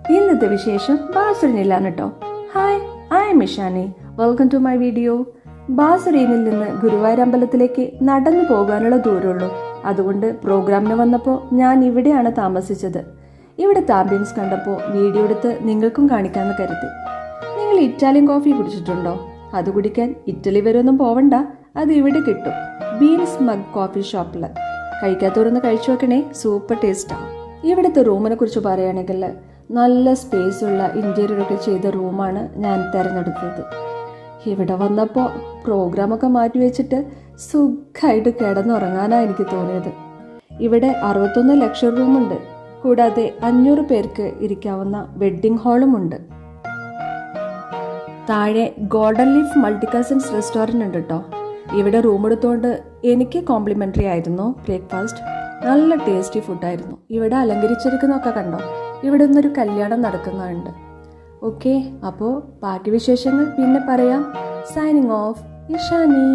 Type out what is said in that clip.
ഇന്നത്തെ വിശേഷം ബാസുരനിലാണ് കേട്ടോ. Hi, I am Ishani. Welcome to my video. ബാസുരയിൽ നിന്ന് ഗുരുവായൂർ അമ്പലത്തിലേക്ക് നടന്നു പോകാനുള്ള ദൂരമുള്ളൂ. അതുകൊണ്ട് പ്രോഗ്രാമിന് വന്നപ്പോൾ ഞാൻ ഇവിടെയാണ് താമസിച്ചത്. ഇവിടുത്തെ ആംബിയൻസ് കണ്ടപ്പോൾ വീഡിയോ എടുത്ത് നിങ്ങൾക്കും കാണിക്കാമെന്ന് കരുതി. നിങ്ങൾ ഇറ്റാലിയൻ കോഫി കുടിച്ചിട്ടുണ്ടോ? അത് കുടിക്കാൻ ഇറ്റലി വരെ ഒന്നും പോവണ്ട, അത് ഇവിടെ കിട്ടും. ബീൻസ് മഗ് കോഫി ഷോപ്പിൽ. കഴിക്കാത്തവരൊന്ന് കഴിച്ചു നോക്കണേ, സൂപ്പർ ടേസ്റ്റാണ്. ഇവിടുത്തെ റൂമിനെ കുറിച്ച് പറയുകയാണെങ്കിൽ നല്ല സ്പേസ് ഉള്ള ഇൻറ്റീരിയറൊക്കെ ചെയ്ത റൂമാണ് ഞാൻ തിരഞ്ഞെടുത്തത്. ഇവിടെ വന്നപ്പോൾ പ്രോഗ്രാമൊക്കെ മാറ്റി വെച്ചിട്ട് സുഖമായിട്ട് കിടന്നുറങ്ങാനാണ് എനിക്ക് തോന്നിയത്. ഇവിടെ 61 ലക്ഷം റൂമുണ്ട്. കൂടാതെ 500 പേർക്ക് ഇരിക്കാവുന്ന വെഡ്ഡിംഗ് ഹാളും ഉണ്ട്. താഴെ golden leaf multi cousins restaurant ഉണ്ട് കേട്ടോ. ഇവിടെ റൂം എടുത്തുകൊണ്ട് എനിക്ക് കോംപ്ലിമെൻ്ററി ആയിരുന്നു ബ്രേക്ക്ഫാസ്റ്റ്. നല്ല ടേസ്റ്റി ഫുഡായിരുന്നു. ഇവിടെ അലങ്കരിച്ചിരിക്കുന്നതൊക്കെ കണ്ടോ? ഇവിടെ നിന്നൊരു കല്യാണം നടക്കുന്നുണ്ട്. ഓക്കെ, അപ്പോൾ ബാക്കി വിശേഷങ്ങൾ പിന്നെ പറയാം. Signing off, Ishani.